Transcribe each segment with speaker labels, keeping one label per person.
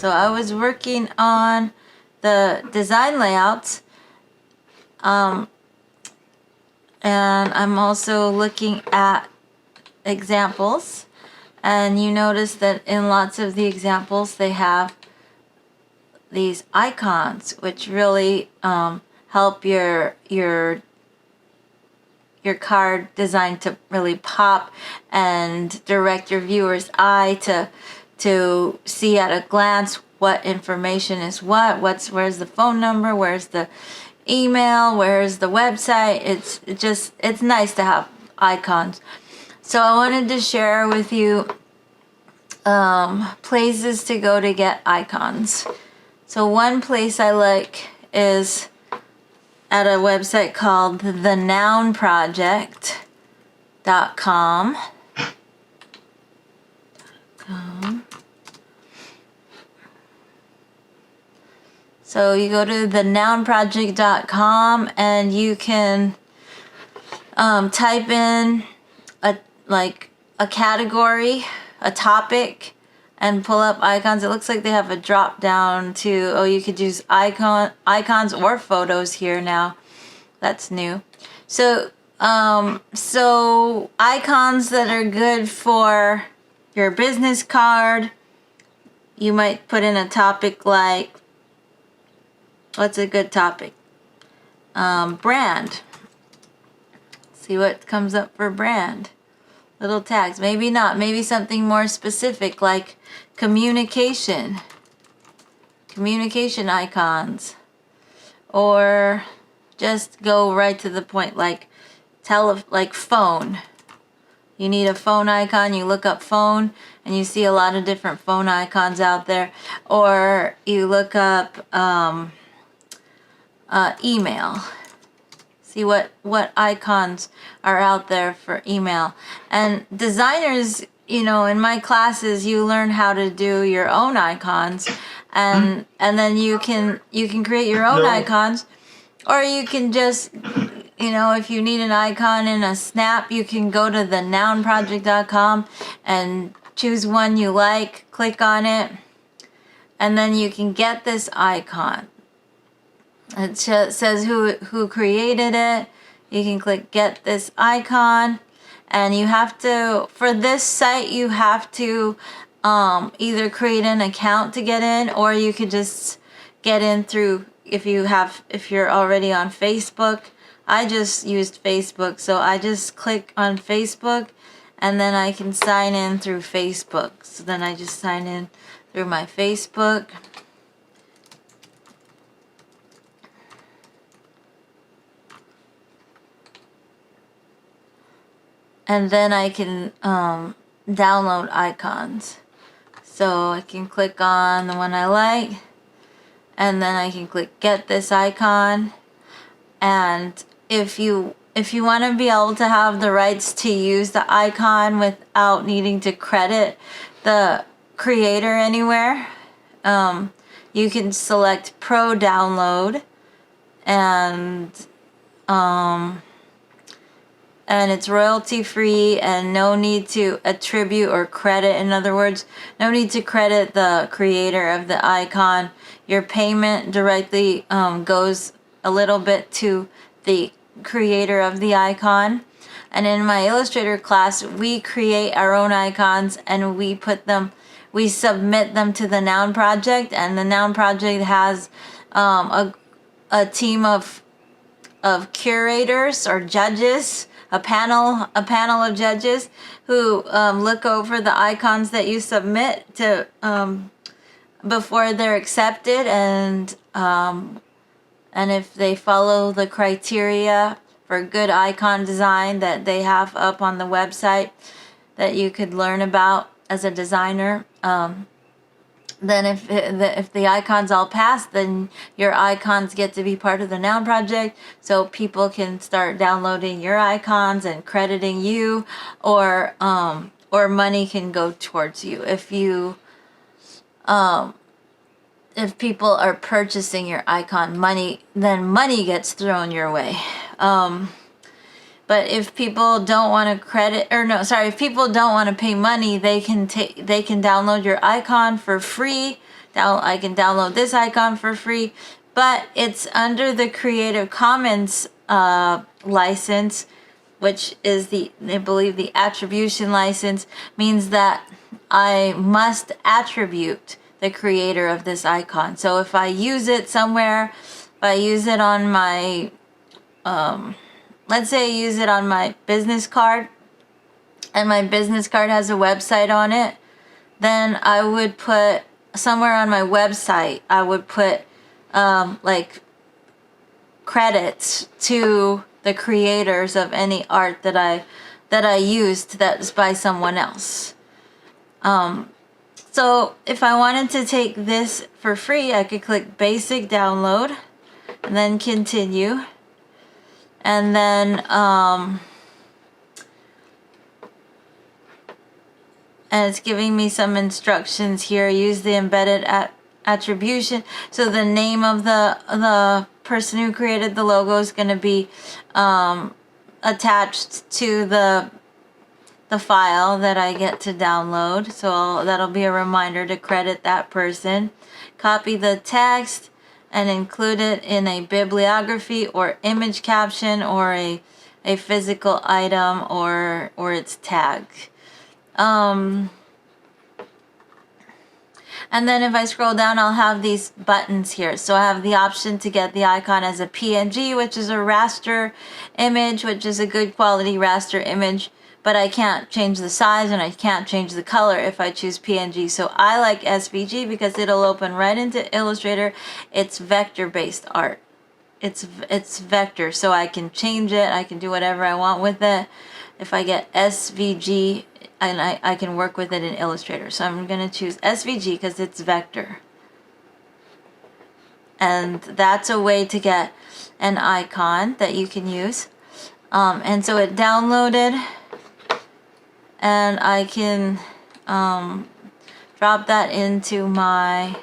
Speaker 1: So I was working on the design layouts, and I'm also looking at examples. And you notice that in lots of the examples they have these icons, which really help your card design to really pop and direct your viewer's eye to see at a glance what information is where's the phone number, where's the email, where's the website. It's nice to have icons. So I wanted to share with you places to go to get icons. So one place I like is at a website called thenounproject.com. So you go to thenounproject.com and you can type in a category, a topic, and pull up icons. It looks like they have a drop down to, you could use icons or photos here now. That's new. So icons that are good for your business card. You might put in a topic like, what's a good topic? Brand. See what comes up for brand. Little tags. Maybe not. Maybe something more specific like communication icons, or just go right to the point like phone. You need a phone icon, you look up phone and you see a lot of different phone icons out there, or you look up email. See what icons are out there for email. And designers, in my classes, you learn how to do your own icons, and then you can create your own icons, or you can just, if you need an icon in a snap, you can go to thenounproject.com and choose one you like, click on it, and then you can get this icon. It says who created it. You can click get this icon, and you have to, for this site, you have to either create an account to get in, or you could just get in through, if you're already on Facebook. I just used Facebook, so I just click on Facebook, and then I can sign in through Facebook. So then I just sign in through my Facebook. And then I can download icons. So I can click on the one I like, and then I can click get this icon. And if you want to be able to have the rights to use the icon without needing to credit the creator anywhere, you can select Pro Download, and it's royalty free and no need to attribute or credit. In other words, no need to credit the creator of the icon. Your payment directly goes a little bit to the creator of the icon. And in my Illustrator class, we create our own icons and we submit them to the Noun Project, and the Noun Project has a team of curators or judges, a panel of judges who look over the icons that you submit to before they're accepted, and if they follow the criteria for good icon design that they have up on the website that you could learn about as a designer. Then if the icons all pass, then your icons get to be part of the Noun Project, so people can start downloading your icons and crediting you, or money can go towards you if people are purchasing your icon. Money gets thrown your way. But if people don't want to if people don't want to pay money, they can download your icon for free I can download this icon for free, but it's under the Creative Commons license, which is I believe the attribution license, means that I must attribute the creator of this icon. So if I use it somewhere, if I use it on my, let's say I use it on my business card, and my business card has a website on it, then I would put somewhere on my website, I would put like credits to the creators of any art that I used that's by someone else. So if I wanted to take this for free, I could click basic download and then continue, and then and it's giving me some instructions here. Use the embedded attribution. So the name of the person who created the logo is going to be attached to the file that I get to download. So that'll be a reminder to credit that person. Copy the text and include it in a bibliography or image caption or a physical item or its tag. And then if I scroll down, I'll have these buttons here. So I have the option to get the icon as a PNG, which is a raster image, which is a good quality raster image, but I can't change the size and I can't change the color if I choose PNG. So I like SVG because it'll open right into Illustrator. It's vector-based art. It's vector, so I can change it. I can do whatever I want with it. If I get SVG, and I can work with it in Illustrator. So I'm going to choose SVG because it's vector. And that's a way to get an icon that you can use. And so it downloaded, and I can drop that into my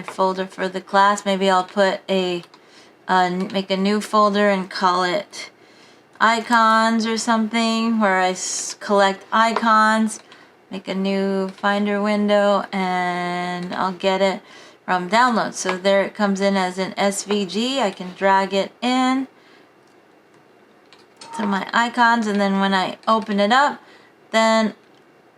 Speaker 1: folder for the class. Maybe I'll put make a new folder and call it icons or something, where I collect icons, make a new Finder window, and I'll get it from download. So there it comes in as an SVG. I can drag it in to my icons, and then when I open it up, then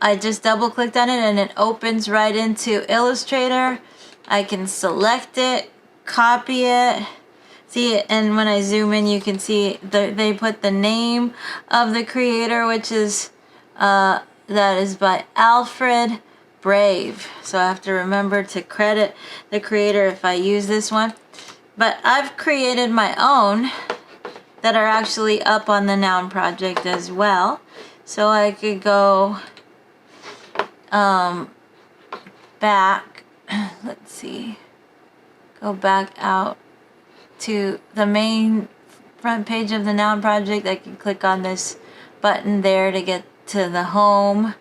Speaker 1: I just double clicked on it and it opens right into Illustrator. I can select it, copy it. See it, and when I zoom in, you can see they put the name of the creator, which is that is by Alfred Brave. So I have to remember to credit the creator if I use this one. But I've created my own that are actually up on the Noun project as well. So I could go back. Let's see. Go back out to the main front page of the Noun project. I can click on this button there to get to the home,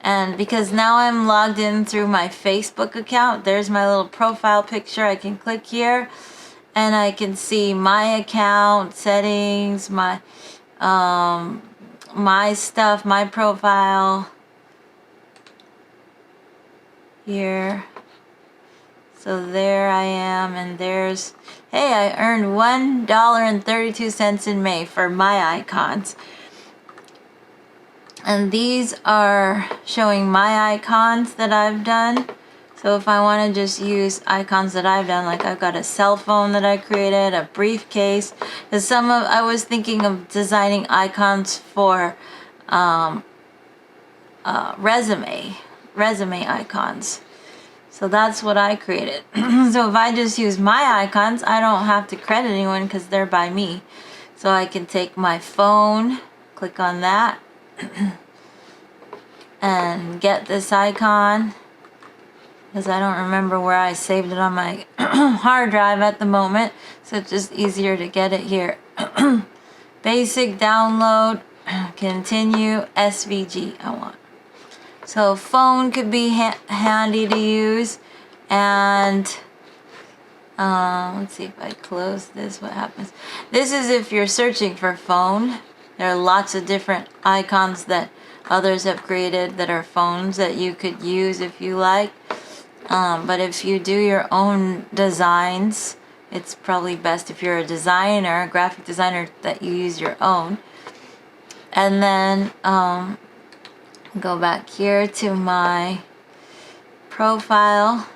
Speaker 1: and because now I'm logged in through my Facebook account, there's my little profile picture. I can click here and I can see my account settings, my my stuff, my profile here. So there I am, and there's, hey, I earned $1.32 in May for my icons. And these are showing my icons that I've done. So if I want to just use icons that I've done, like I've got a cell phone that I created, a briefcase. Because I was thinking of designing icons for resume icons. So that's what I created. So if I just use my icons, I don't have to credit anyone because they're by me. So I can take my phone, click on that, and get this icon, because I don't remember where I saved it on my hard drive at the moment. So it's just easier to get it here. Basic download, continue, SVG I want. So phone could be handy to use, and let's see if I close this, what happens. This is if you're searching for phone. There are lots of different icons that others have created that are phones that you could use if you like. But if you do your own designs, it's probably best if you're a designer, a graphic designer, that you use your own. And then go back here to my profile,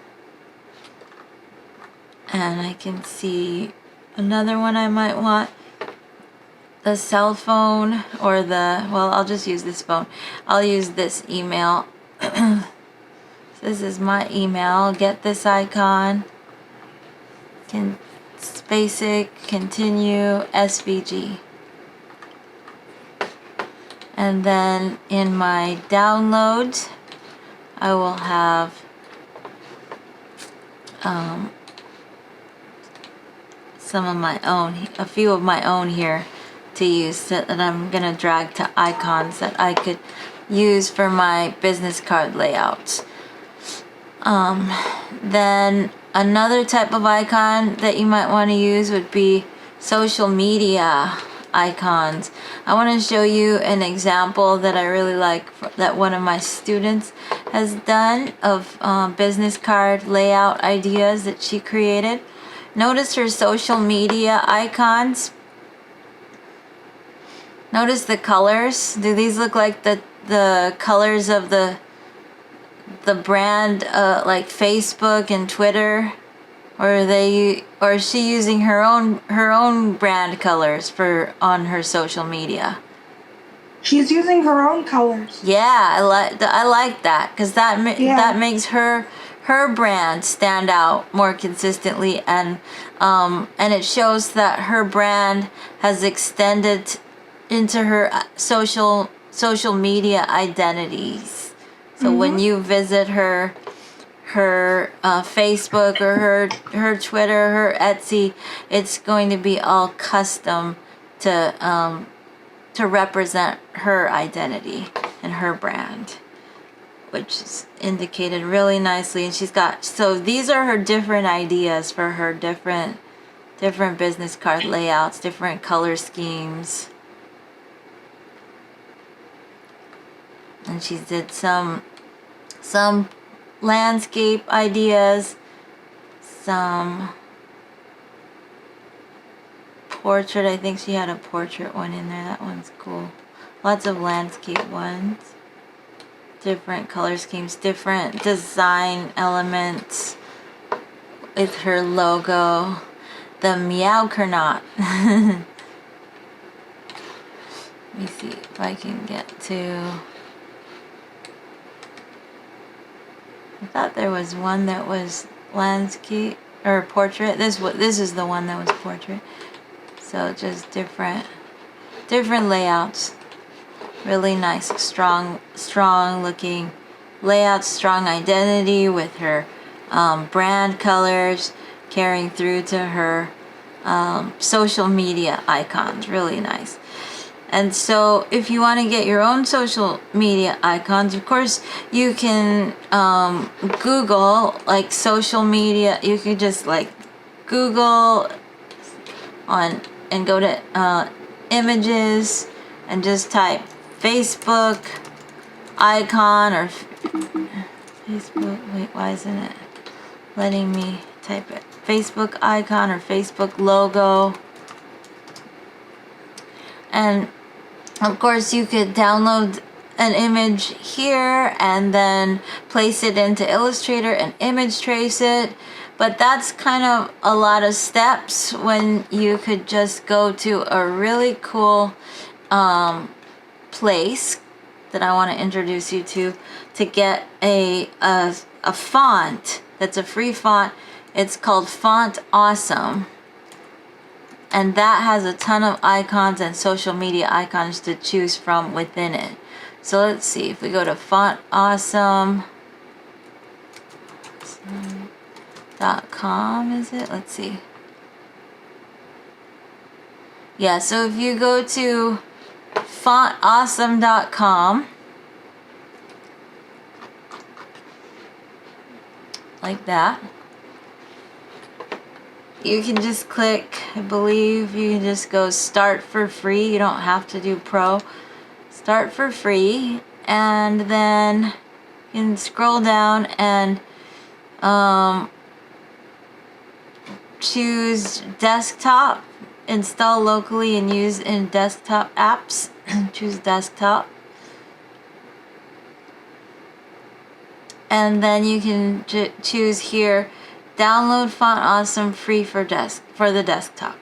Speaker 1: and I can see another one I might want. The cell phone, or well, I'll just use this phone. I'll use this email. So this is my email. Get this icon. Basic, continue, SVG. And then in my downloads, I will have some of my own, a few of my own here to use that I'm gonna drag to icons that I could use for my business card layouts. Then another type of icon that you might want to use would be social media icons. I want to show you an example that I really like that one of my students has done of business card layout ideas that she created. Notice her social media icons. Notice the colors. Do these look like the colors of the brand like Facebook and Twitter? Or is she using her own brand colors for on her social media?
Speaker 2: She's using her own colors.
Speaker 1: Yeah, I like that, because that makes her brand stand out more consistently, and it shows that her brand has extended into her social media identities. So when you visit her Facebook or her Twitter, her Etsy, it's going to be all custom to represent her identity and her brand, which is indicated really nicely. And so these are her different ideas for her different business card layouts, different color schemes. And she did some landscape ideas, some portrait. I think she had a portrait one in there. That one's cool. Lots of landscape ones. Different color schemes, different design elements with her logo. The Meowkernaut. Let me see if I can get to... I thought there was one that was landscape or portrait. This is the one that was portrait. So just different layouts. Really nice, strong looking layouts, strong identity with her brand colors carrying through to her social media icons. Really nice. And so if you want to get your own social media icons, of course, you can Google like social media. You can just like Google and go to images and just type Facebook icon or Facebook. Wait, why isn't it letting me type it? Facebook icon or Facebook logo. And of course, you could download an image here and then place it into Illustrator and image trace it. But that's kind of a lot of steps when you could just go to a really cool place that I want to introduce you to get a font that's a free font. It's called Font Awesome. And that has a ton of icons and social media icons to choose from within it. So let's see if we go to fontawesome.com, is it? Let's see. Yeah, so if you go to fontawesome.com, like that, you can just click, I believe you can just go start for free. You don't have to do pro. Start for free. and then you can scroll down and choose desktop, install locally and use in desktop apps. Choose desktop. And then you can choose here, download Font Awesome free for the desktop.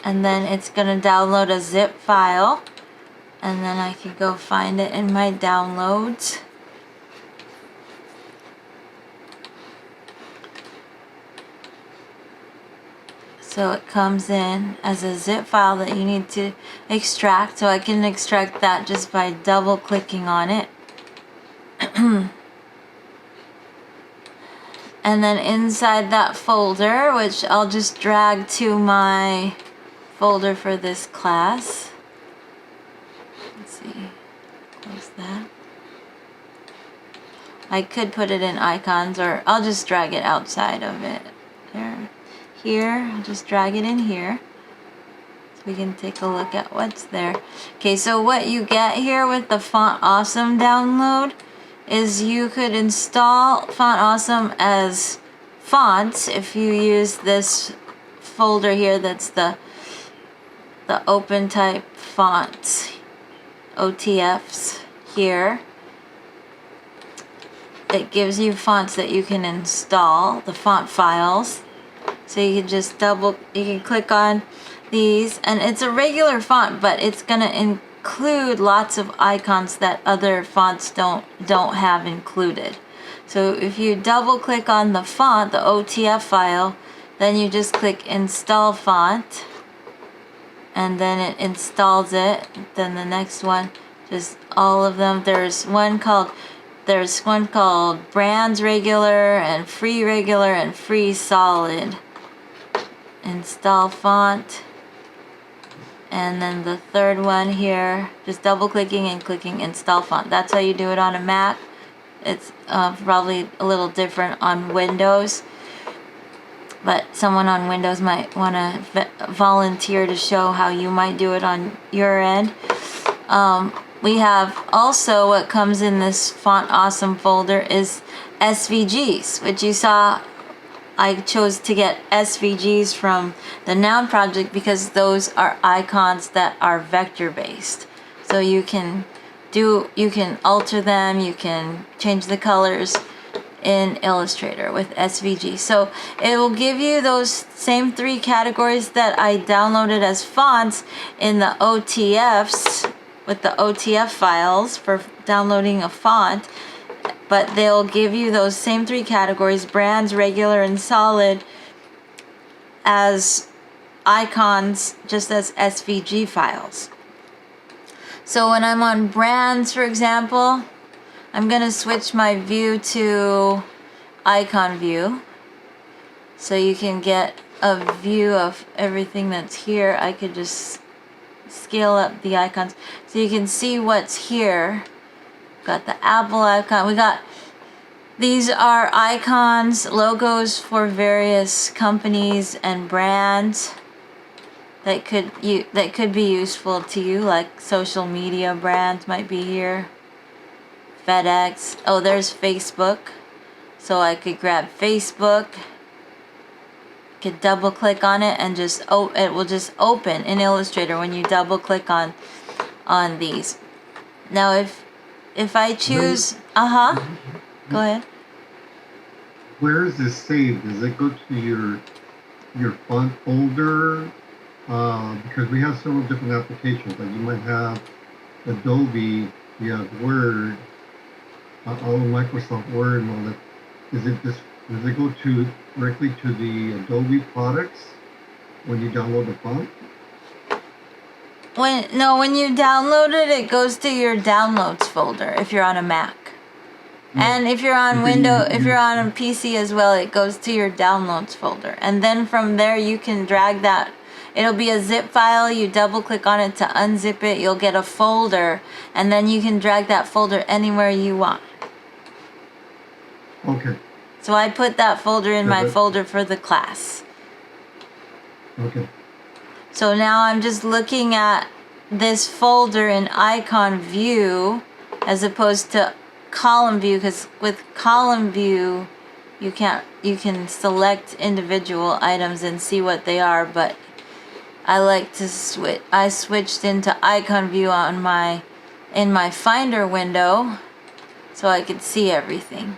Speaker 1: And then it's gonna download a zip file, and then I can go find it in my downloads. So it comes in as a zip file that you need to extract. So I can extract that just by double clicking on it. And then inside that folder, which I'll just drag to my folder for this class. Let's see, close that. I could put it in icons, or I'll just drag it outside of it. There. Here, I'll just drag it in here so we can take a look at what's there. Okay, so what you get here with the Font Awesome download is you could install Font Awesome as fonts if you use this folder here. That's the open type fonts, OTFs here. It gives you fonts that you can install, the font files. So you can just you can click on these, and it's a regular font, but it's gonna include lots of icons that other fonts don't have included. So if you double click on the font, the OTF file, then you just click install font, and then it installs it. Then the next one, just all of them. There's one called Brands Regular and Free Regular and Free Solid. Install font. And then the third one here, just double clicking and clicking install font. That's how you do it on a Mac. It's probably a little different on Windows, but someone on Windows might want to volunteer to show how you might do it on your end. We have also, what comes in this Font Awesome folder is SVGs, which you saw I chose to get SVGs from the Noun project because those are icons that are vector based. So you can alter them, you can change the colors in Illustrator with SVG. So it will give you those same 3 categories that I downloaded as fonts in the OTFs with the OTF files for downloading a font. But they'll give you those same 3 categories, brands, regular, and solid, as icons, just as SVG files. So when I'm on brands, for example, I'm going to switch my view to icon view. So you can get a view of everything that's here. I could just scale up the icons so you can see what's here. Got the Apple icon. These are icons, logos for various companies and brands that could be useful to you, like social media brands might be here. FedEx. Oh, there's Facebook. So I could grab Facebook. Could double click on it and it will just open in Illustrator when you double click on these. Now if I choose, go ahead.
Speaker 3: Where is this saved? Does it go to your font folder? Because we have several different applications. Like you might have Adobe, you have Word, all Microsoft Word and all that. Does it go directly to the Adobe products when you download the font?
Speaker 1: When you download it, it goes to your downloads folder if you're on a Mac. And if you're on if you're on a PC as well, it goes to your downloads folder. And then from there you can drag that. It'll be a zip file. You double click on it to unzip it. You'll get a folder, and then you can drag that folder anywhere you want.
Speaker 3: Okay.
Speaker 1: So I put that folder in my folder for the class.
Speaker 3: Okay.
Speaker 1: So now I'm just looking at this folder in icon view as opposed to column view, because with column view you can select individual items and see what they are, but I like to switched into icon view on in my Finder window so I could see everything.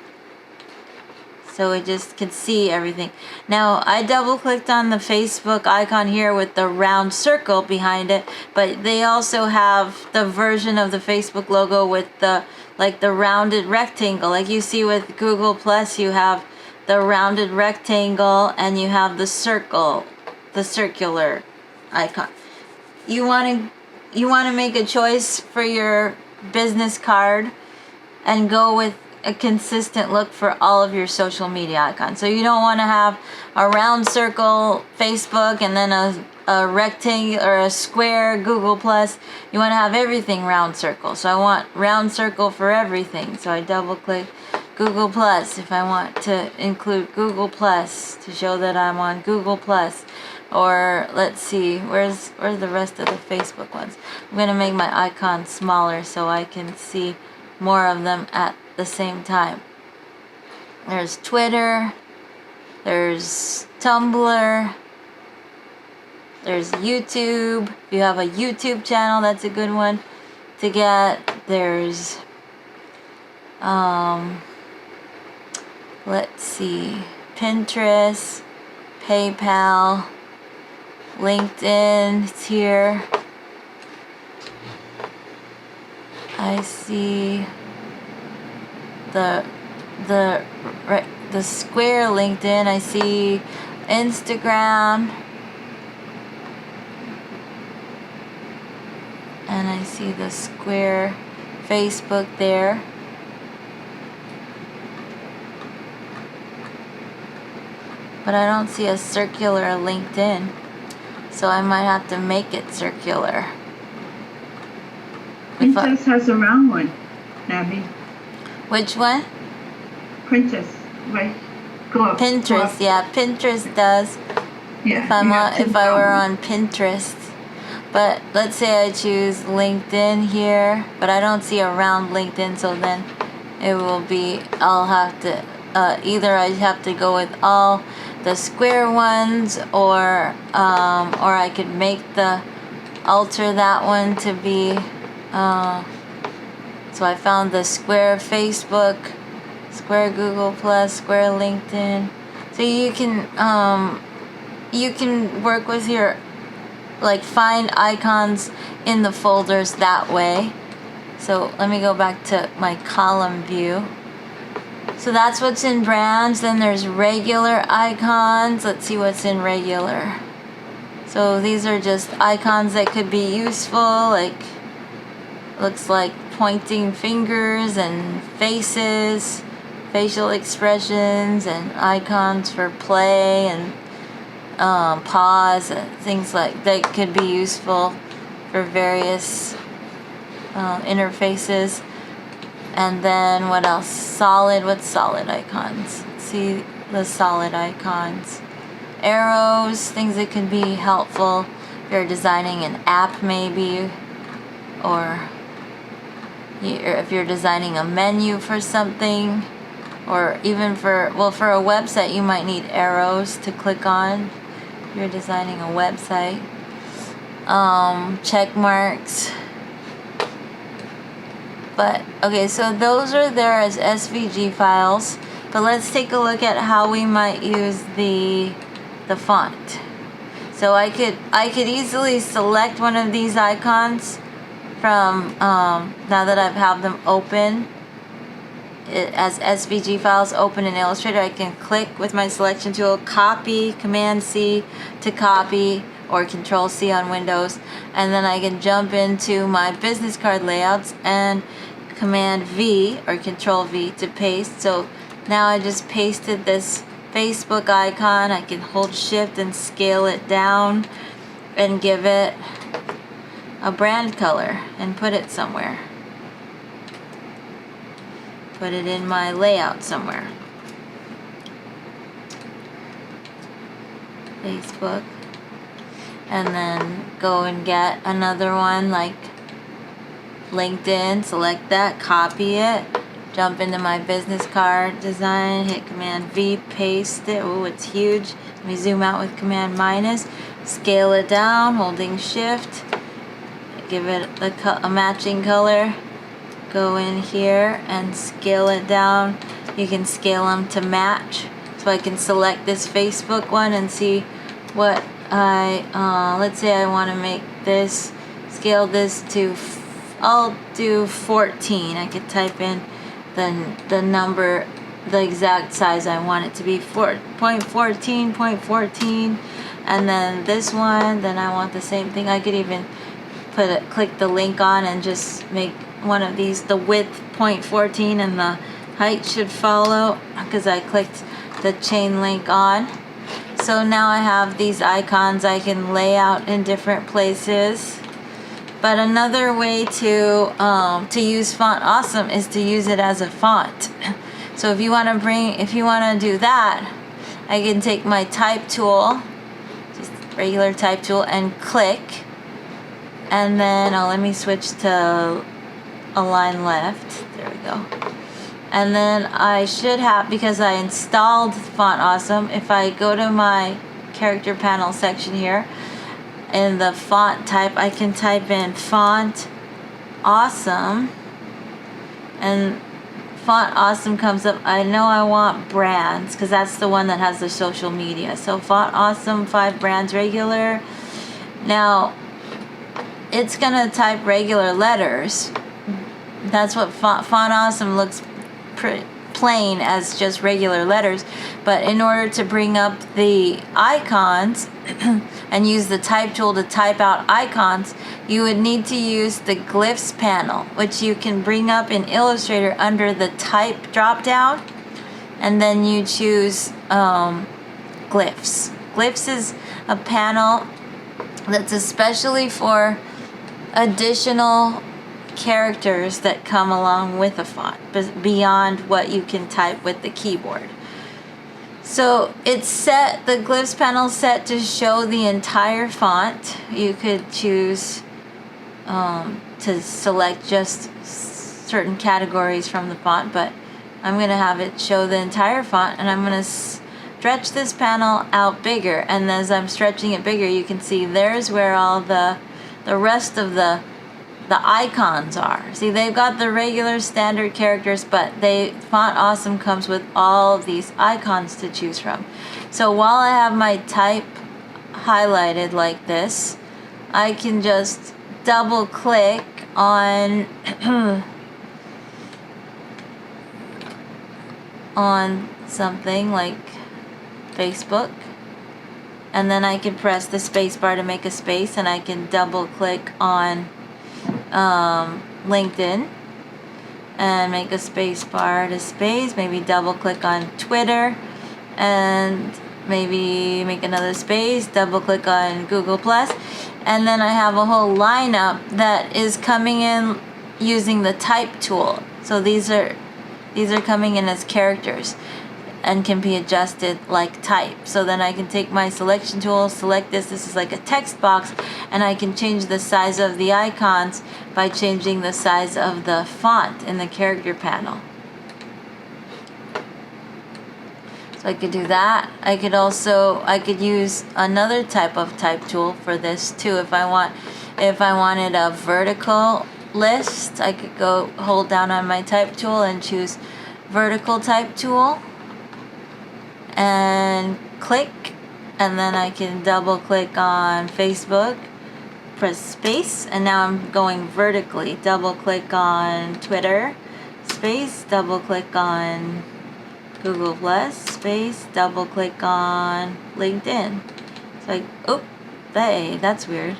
Speaker 1: So I just could see everything. Now I double clicked on the Facebook icon here with the round circle behind it, but they also have the version of the Facebook logo with the rounded rectangle. Like you see with Google Plus, you have the rounded rectangle and you have the circle, the circular icon. You want to make a choice for your business card and go with a consistent look for all of your social media icons. So you don't want to have a round circle Facebook and then a rectangle or a square Google Plus. You want to have everything round circle. So I want round circle for everything. So I double click Google Plus if I want to include Google Plus to show that I'm on Google Plus. Or let's see, where's the rest of the Facebook ones? I'm going to make my icon smaller so I can see more of them at the same time. There's Twitter, there's Tumblr, there's YouTube. If you have a YouTube channel, that's a good one to get. There's let's see, Pinterest, PayPal, LinkedIn, it's here. I see the square LinkedIn. I see Instagram, and I see the square Facebook there. But I don't see a circular LinkedIn, so I might have to make it circular.
Speaker 4: Pinterest has a round one, Abby.
Speaker 1: Which one?
Speaker 4: Pinterest, right? Go up.
Speaker 1: Pinterest,
Speaker 4: go up.
Speaker 1: yeah, Pinterest does.
Speaker 4: Yeah.
Speaker 1: If I were on Pinterest. But let's say I choose LinkedIn here, but I don't see a round LinkedIn, so then it will be, I'll have to, either I have to go with all the square ones, or I could alter that one to be, so I found the square Facebook, square Google Plus, square LinkedIn. So you can work with your, find icons in the folders that way. So let me go back to my column view. So that's what's in brands. Then there's regular icons. Let's see what's in regular. So these are just icons that could be useful, looks like pointing fingers and faces, facial expressions, and icons for play and pause, things like that could be useful for various interfaces. And then what else? What's solid icons? Let's see the solid icons. Arrows, things that can be helpful if you're designing an app maybe, or if you're designing a menu for something, or even for a website you might need arrows to click on if you're designing a website. Check marks. But okay, so those are there as SVG files, but let's take a look at how we might use the font. So I could easily select one of these icons from now that I have them open as SVG files open in Illustrator. I can click with my selection tool, copy, Command C to copy, or Control C on Windows, and then I can jump into my business card layouts and Command V or Control V to paste. So now I just pasted this Facebook icon. I can hold Shift and scale it down and give it a brand color and put it somewhere. Put it in my layout somewhere. Facebook. and then go and get another one like LinkedIn, select that, copy it, jump into my business card design, hit Command V, paste it. Oh, it's huge. Let me zoom out with Command minus, scale it down, holding Shift, give it a matching color, go in here and scale it down. You can scale them to match. So I can select this Facebook one and see what let's say I want to make this, scale this to, I'll do 14. I could type in the number, the exact size I want it to be, 0.14, 0.14. And then this one, then I want the same thing. I could even click the link on and just make one of these, the width 0.14 and the height should follow because I clicked the chain link on. So now I have these icons I can lay out in different places. But another way to use Font Awesome is to use it as a font. So if you want to do that, I can take my type tool, just regular type tool, and click. And then, let me switch to align left. There we go. And then I should have, because I installed Font Awesome, if I go to my character panel section here, in the font type, I can type in Font Awesome, and Font Awesome comes up. I know I want brands, because that's the one that has the social media. So Font Awesome 5 brands regular. Now, it's going to type regular letters. That's what Font Awesome looks plain as just regular letters, but in order to bring up the icons and use the type tool to type out icons, you would need to use the glyphs panel, which you can bring up in Illustrator under the type drop down, and then you choose glyphs. Glyphs is a panel that's especially for additional characters that come along with a font, but beyond what you can type with the keyboard. So it's set, the glyphs panel set to show the entire font. You could choose to select just certain categories from the font, but I'm going to have it show the entire font, and I'm going to stretch this panel out bigger. And as I'm stretching it bigger, you can see there's where all the rest of the icons are. See, they've got the regular standard characters, but Font Awesome comes with all of these icons to choose from. So while I have my type highlighted like this, I can just double click on on something like Facebook, and then I can press the space bar to make a space, and I can double click on LinkedIn and make a space bar to space, maybe double click on Twitter and maybe make another space, double click on Google Plus, and then I have a whole lineup that is coming in using the type tool. So these are coming in as characters and can be adjusted like type. So then I can take my selection tool, select this is like a text box, and I can change the size of the icons by changing the size of the font in the character panel. So I could do that. I could use another type of type tool for this too. If I wanted a vertical list, I could go hold down on my type tool and choose vertical type tool and click, and then I can double click on Facebook, press space, and now I'm going vertically. Double click on Twitter, space, double click on Google Plus, space, double click on LinkedIn. So that's weird.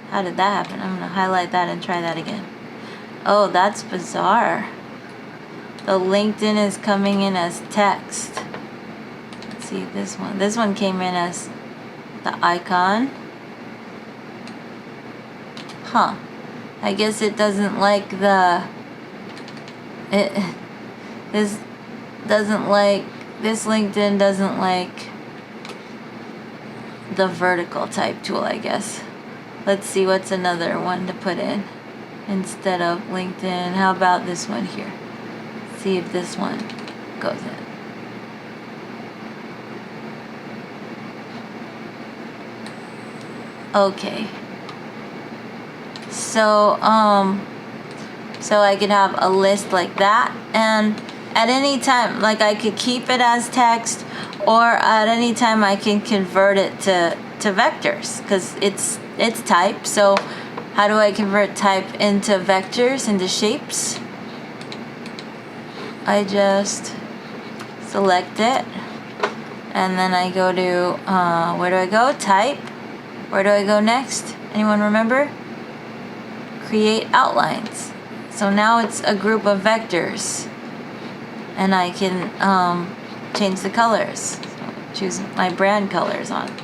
Speaker 1: How did that happen? I'm gonna highlight that and try that again. Oh, that's bizarre. The LinkedIn is coming in as text. Let's see this one. This one came in as the icon. Huh. I guess it doesn't like this LinkedIn doesn't like the vertical type tool, I guess. Let's see what's another one to put in instead of LinkedIn. How about this one here? See if this one goes in. Okay. So so I could have a list like that, and at any time, like I could keep it as text, or at any time I can convert it to vectors, because it's type. So how do I convert type into vectors, into shapes? I just select it, and then I go to where do I go? Type. Where do I go next? Anyone remember? Create outlines. So now it's a group of vectors, and I can change the colors. So choose my brand colors on it.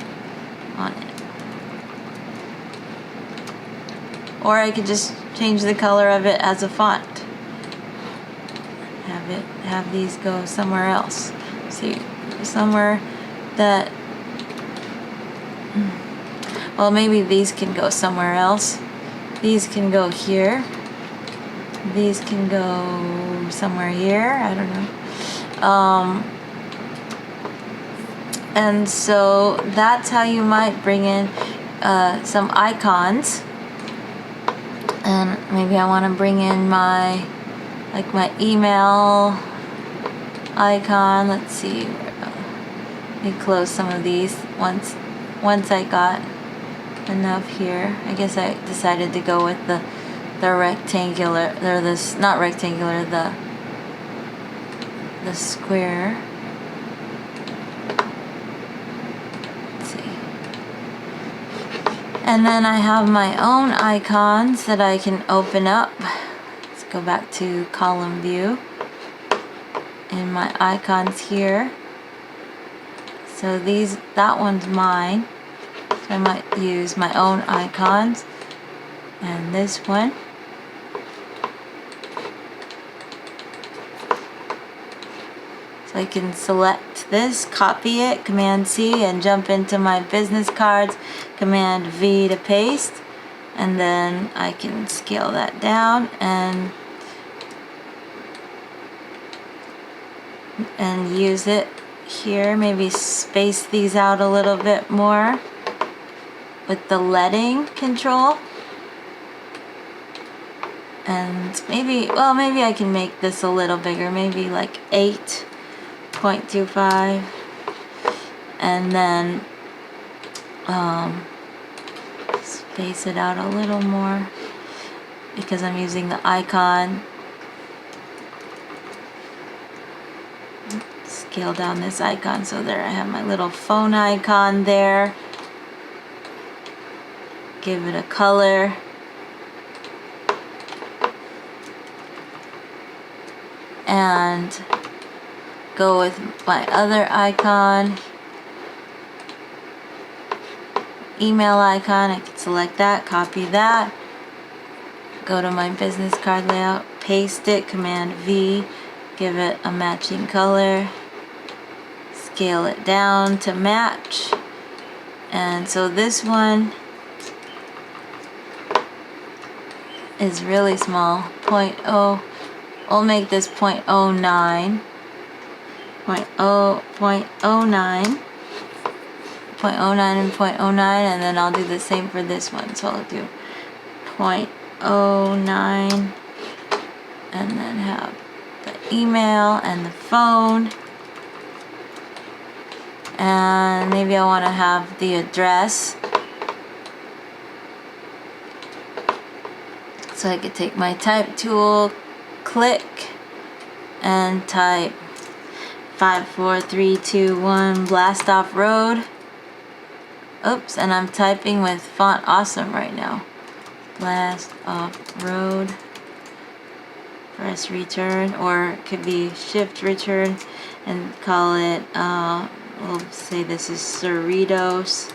Speaker 1: Or I could just change the color of it as a font. Have these go somewhere else. See, somewhere that, well, maybe these can go somewhere else. These can go here. These can go somewhere here. I don't know. And so that's how you might bring in some icons. And maybe I want to bring in my email icon. Let's see. Let me close some of these once I got enough here. I guess I decided to go with the rectangular, or this, not rectangular, the square. Let's see. And then I have my own icons that I can open up. Let's go back to column view. And my icons here. So that one's mine. So I might use my own icons. And this one. So I can select this, copy it, Command C, and jump into my business cards, Command V to paste, and then I can scale that down and use it here. Maybe space these out a little bit more with the leading control. And maybe I can make this a little bigger, maybe like 8.25, and then space it out a little more because I'm using the icon. Scale down this icon, so there I have my little phone icon there. Give it a color. And go with my other icon, email icon. I can select that, copy that, go to my business card layout, paste it, Command V, give it a matching color, scale it down to match. And so this one is really small, 0.0. We'll make this 0.09, 0.09 and 0.09, and then I'll do the same for this one. So I'll do 0.09, and then have the email and the phone, and maybe I want to have the address. So I could take my type tool, click, and type 54321 Blast Off Road. Oops, and I'm typing with Font Awesome right now. Blast Off Road. Press return, or it could be shift return, and call it, we'll say this is Cerritos,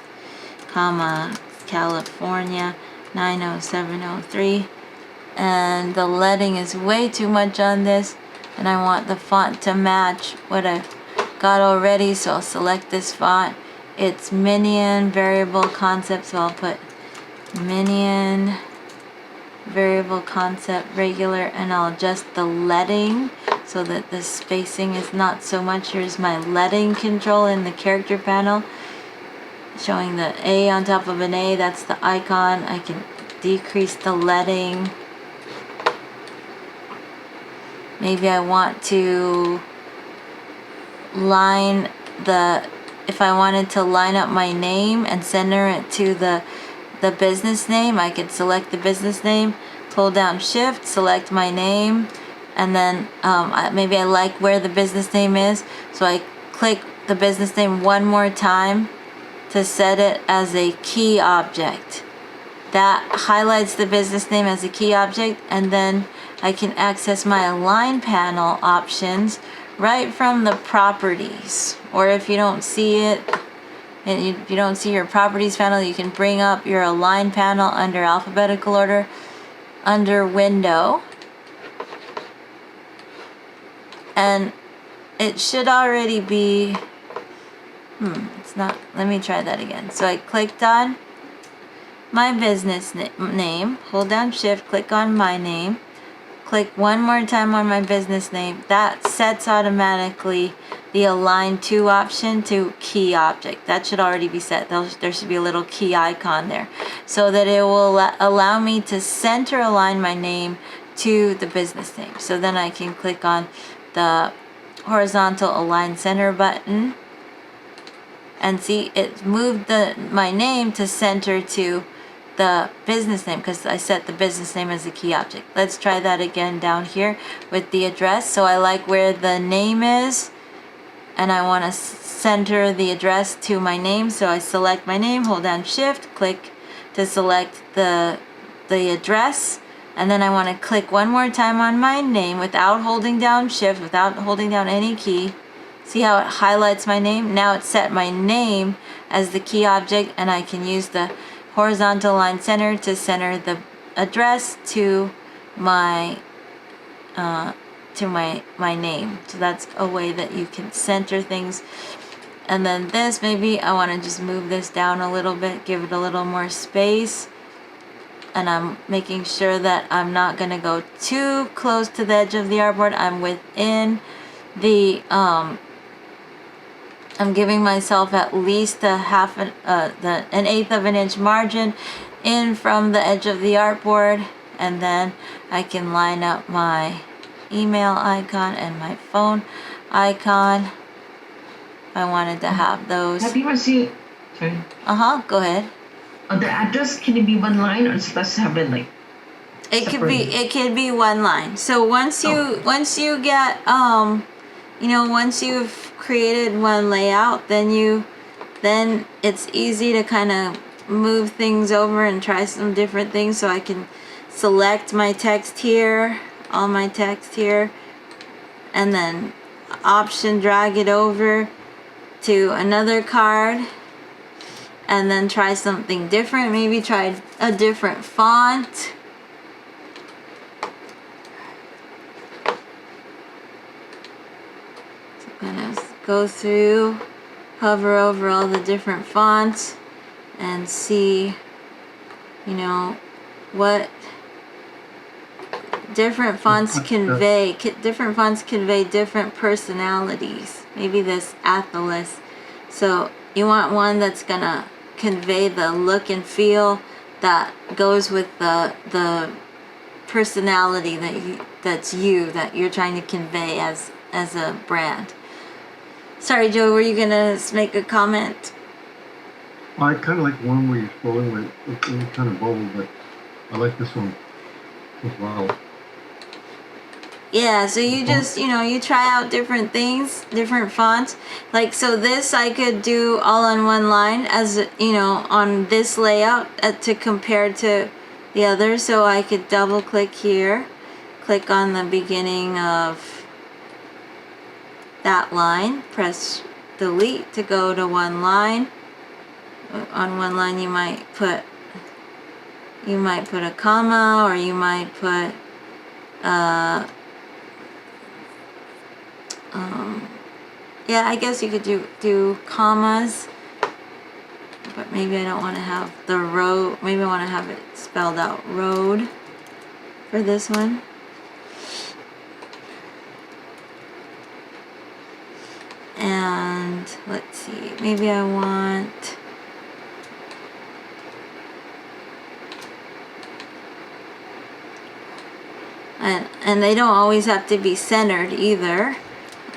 Speaker 1: California 90703. And the leading is way too much on this, and I want the font to match what I've got already, so I'll select this font, it's minion variable concept, so I'll put minion variable concept regular, and I'll adjust the leading so that the spacing is not so much. Here's my leading control in the character panel, showing the A on top of an A. That's the icon. I can decrease the leading. Maybe I want to line if I wanted to line up my name and center it to the business name, I could select the business name, hold down shift, select my name, and then maybe I like where the business name is, so I click the business name one more time to set it as a key object. That highlights the business name as a key object, and then I can access my align panel options right from the properties. Or if you don't see it, and you don't see your properties panel, you can bring up your align panel under alphabetical order, under window, and it should already be, it's not, let me try that again. So I clicked on my business name, hold down shift, click on my name, click one more time on my business name. That sets automatically the align to option to key object. That should already be set. There should be a little key icon there, so that it will allow me to center align my name to the business name. So then I can click on the horizontal align center button, and see it moved my name to center to the business name, because I set the business name as a key object. Let's try that again down here with the address. So I like where the name is, and I want to center the address to my name. So I select my name, hold down shift, click to select the address, and then I want to click one more time on my name without holding down shift, without holding down any key. See how it highlights my name? Now it's set my name as the key object, and I can use the horizontal line center to center the address to my name. So that's a way that you can center things. And then this, maybe I want to just move this down a little bit, give it a little more space, and I'm making sure that I'm not going to go too close to the edge of the artboard. I'm within the I'm giving myself at least an eighth of an inch margin in from the edge of the artboard, and then I can line up my email icon and my phone icon. I wanted to have those.
Speaker 5: Have you ever seen? Sorry.
Speaker 1: Go ahead.
Speaker 5: The address, can it be one line, or does it have it like?
Speaker 1: It could be one line. So once you get once you've created one layout, then it's easy to kind of move things over and try some different things. So I can select my text here, all my text here, and then option drag it over to another card, and then try something different. Maybe try a different font. So I'm gonna go through, hover over all the different fonts, and see, what different fonts convey. Different fonts convey different personalities. Maybe this Atlas. So you want one that's gonna convey the look and feel that goes with the personality that you're trying to convey as a brand. Sorry, Joe, were you gonna make a comment?
Speaker 3: I kind of like one where you're scrolling with it's kind of bold, but I like this one as well.
Speaker 1: Yeah, so you just, you try out different things, different fonts. Like, so this I could do all on one line as, on this layout to compare to the other. So I could double click here, click on the beginning of that line, press delete to go to one line. On one line you might put a comma, or you might put yeah, I guess you could do commas, but maybe I don't want to have the road. Maybe I want to have it spelled out road for this one. And let's see, maybe I want and they don't always have to be centered either.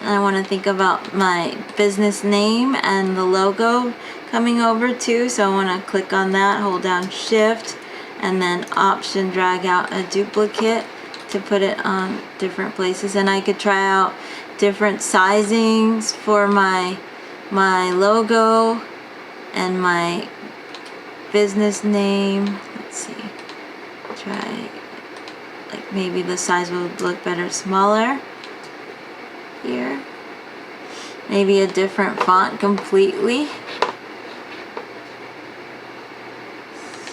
Speaker 1: I want to think about my business name and the logo coming over too, so I want to click on that, hold down shift, and then option drag out a duplicate to put it on different places. And I could try out different sizings for my logo and my business name. Let's see, try like maybe the size would look better smaller here, maybe a different font completely.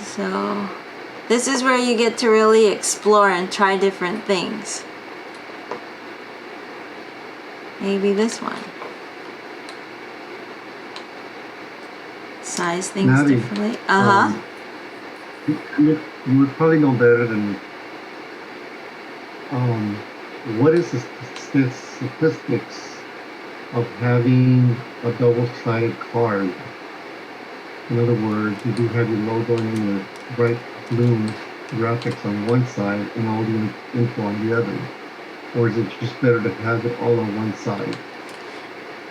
Speaker 1: So this is where you get to really explore and try different things. Maybe this one. Size things
Speaker 3: Nadia,
Speaker 1: differently.
Speaker 3: You would probably know better than me. What is the statistics of having a double-sided card? In other words, you do have your logo and your bright blue graphics on one side and all the info on the other. Or is it just better to have it all on one side?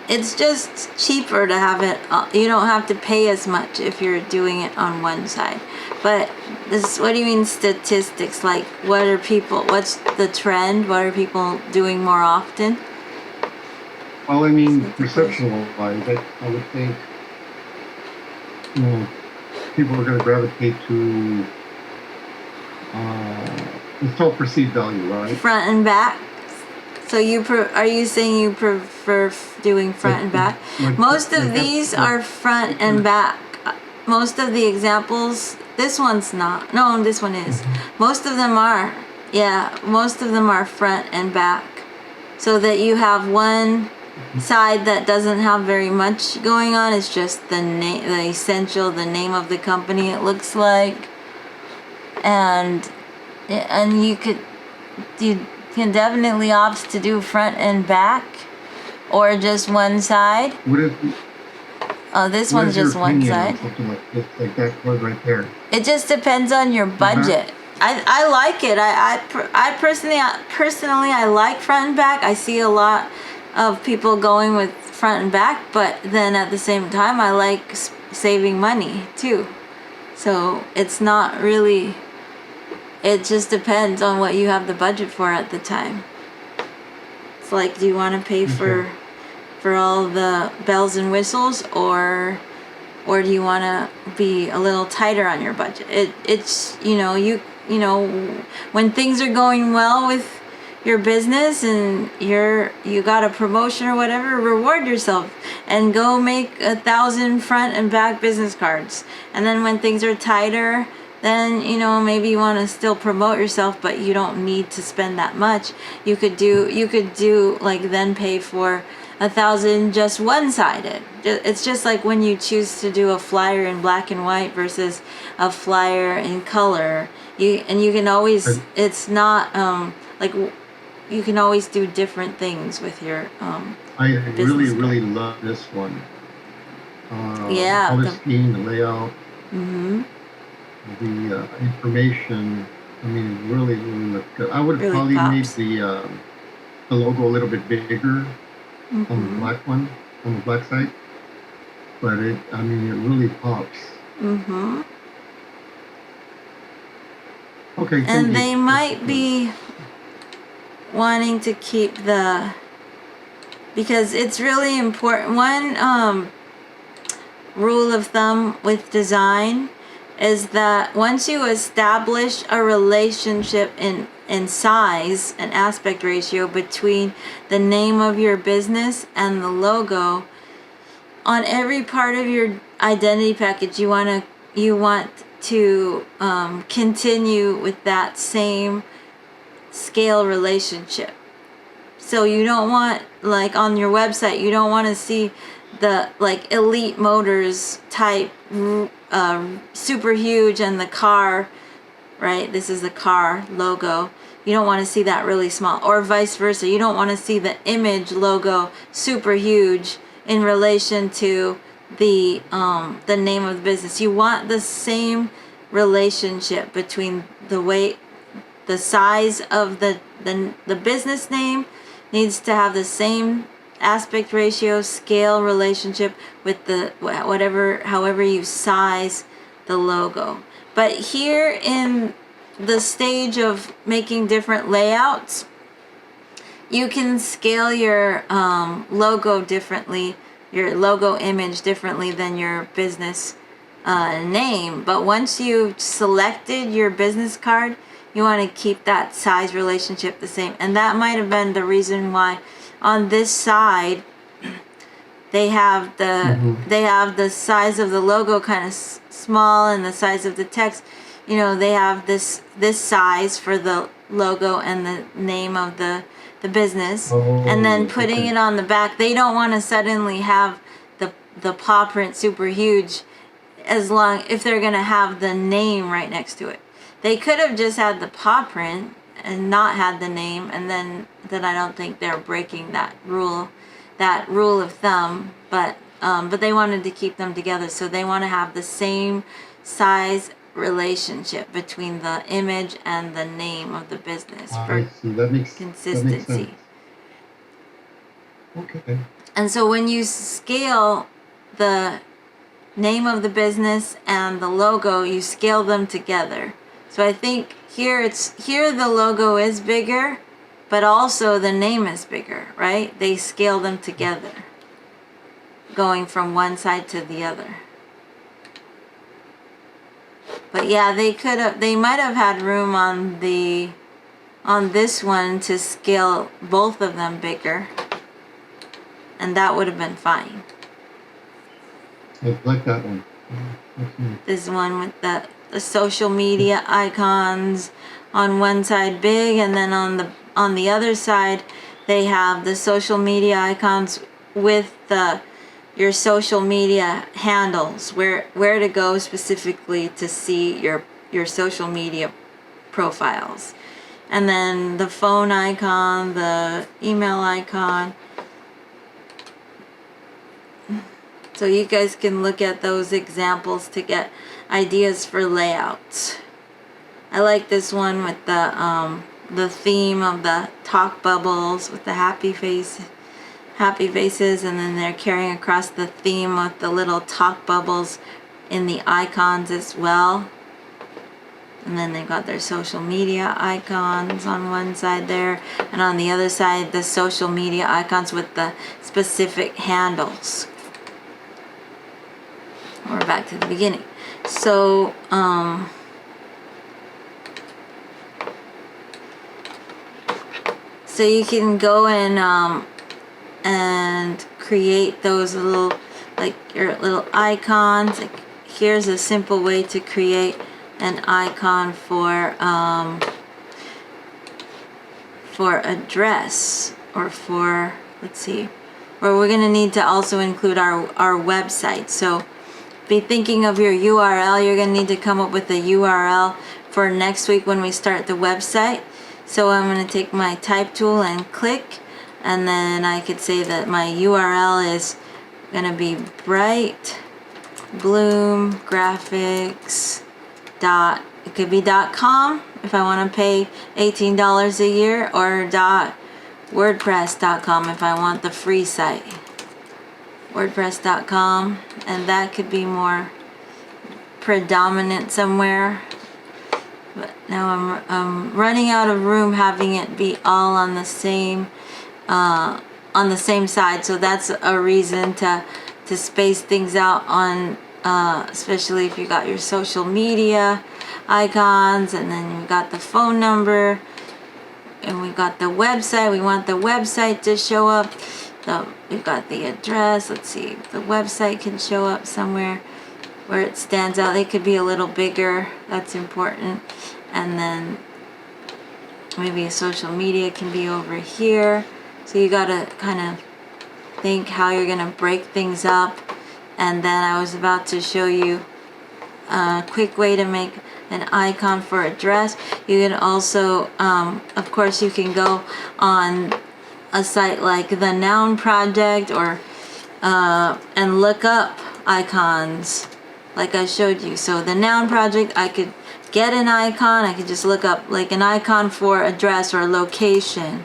Speaker 1: It's just cheaper to have it. You don't have to pay as much if you're doing it on one side. But this, what do you mean statistics? Like, what's the trend? What are people doing more often?
Speaker 3: Well, I mean, perception-wise, I would think, people are going to gravitate to, it's all perceived value, right?
Speaker 1: Front and back. So are you saying you prefer doing front and back? Most of these are front and back. Most of the examples, this one's not. No, this one is. Most of them are. Yeah, most of them are front and back. So that you have one side that doesn't have very much going on. It's just the name, the essential, the name of the company it looks like. And you can definitely opt to do front and back or just one side. This one's just one side.
Speaker 3: Something like this, like that card right there.
Speaker 1: It just depends on your budget. I like it. I personally I like front and back. I see a lot of people going with front and back, but then at the same time I like saving money too. So it's not really, it just depends on what you have the budget for at the time. It's like, do you want to pay for all the bells and whistles, or do you want to be a little tighter on your budget? It's when things are going well with your business and you got a promotion or whatever, reward yourself and go make 1,000 front and back business cards. And then when things are tighter, then maybe you want to still promote yourself, but you don't need to spend that much. You could do like then pay for 1,000 just one-sided. It's just like when you choose to do a flyer in black and white versus a flyer in color. You can always, it's not like you can always do different things with your
Speaker 3: I really love this one.
Speaker 1: Yeah,
Speaker 3: color scheme, the layout, the information. I mean, it really looks good. I would
Speaker 1: really
Speaker 3: probably
Speaker 1: pops.
Speaker 3: make the logo a little bit bigger on the black one, on the black side. But it really pops. Okay.
Speaker 1: And they might be wanting to keep because it's really important. One rule of thumb with design is that once you establish a relationship in size and aspect ratio between the name of your business and the logo, on every part of your identity package you want to continue with that same scale relationship. So you don't want, like on your website, you don't want to see the like Elite Motors type super huge and the car, right? This is the car logo. You don't want to see that really small, or vice versa. You don't want to see the image logo super huge in relation to the name of the business. You want the same relationship between the size of the business name needs to have the same aspect ratio, scale relationship with the however you size the logo. But here in the stage of making different layouts, you can scale your logo differently, your logo image differently than your business name. But once you've selected your business card, you want to keep that size relationship the same. And that might have been the reason why on this side they have the size of the logo kind of small, and the size of the text, they have this size for the logo and the name of the business. And then putting it on the back, they don't want to suddenly have the paw print super huge if they're going to have the name right next to it. They could have just had the paw print and not had the name, and then I don't think they're breaking that rule of thumb. But they wanted to keep them together, so they want to have the same size relationship between the image and the name of the business for consistency.
Speaker 3: Okay.
Speaker 1: And so when you scale the name of the business and the logo, you scale them together. So I think here the logo is bigger, but also the name is bigger, right? They scale them together, going from one side to the other. But yeah, they might have had room on this one to scale both of them bigger, and that would have been fine.
Speaker 3: I like that one.
Speaker 1: This one with the social media icons on one side big, and then on the other side they have the social media icons with your social media handles, where to go specifically to see your social media profiles, and then the phone icon, the email icon. So you guys can look at those examples to get ideas for layouts. I like this one with the theme of the talk bubbles with the happy faces, and then they're carrying across the theme with the little talk bubbles in the icons as well. And then they've got their social media icons on one side there, and on the other side the social media icons with the specific handles. We're back to the beginning. So so you can go and create those little, like your little icons. Like, here's a simple way to create an icon for a dress, or for, let's see, where we're going to need to also include our website. So be thinking of your URL. You're going to need to come up with a URL for next week when we start the website. So I'm going to take my type tool and click, and then I could say that my URL is going to be Bright Bloom Graphics it could be .com if I want to pay $18 a year, or .wordpress.com if I want the free site. WordPress.com, and that could be more predominant somewhere. But now I'm running out of room having it be all on the same side, so that's a reason to space things out on, especially if you got your social media icons, and then you got the phone number, and we got the website. We want the website to show up. We've got the address. Let's see, the website can show up somewhere where it stands out. They could be a little bigger. That's important. And then maybe a social media can be over here. So you gotta kind of think how you're gonna break things up. And then I was about to show you a quick way to make an icon for a dress. You can also, of course, you can go on a site like the Noun Project or and look up icons like I showed you. So the Noun Project, I could get an icon. I could just look up like an icon for a dress or a location.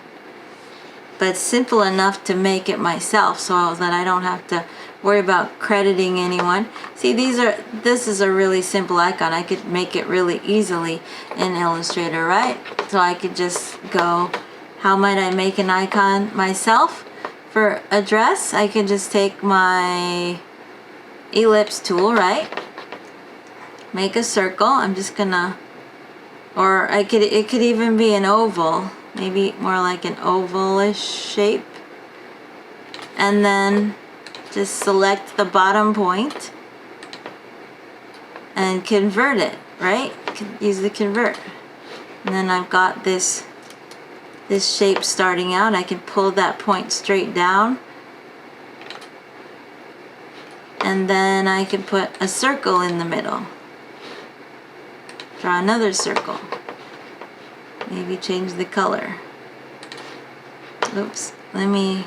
Speaker 1: But it's simple enough to make it myself so that I don't have to worry about crediting anyone. See, this is a really simple icon. I could make it really easily in Illustrator, right? So I could just go, how might I make an icon myself for a dress? I could just take my ellipse tool, right? Make a circle. I'm just gonna, or it could even be an oval, maybe more like an ovalish shape. And then just select the bottom point and convert it, right? Use the convert. And then I've got this shape starting out. I can pull that point straight down. And then I can put a circle in the middle. Draw another circle. Maybe change the color. Oops, let me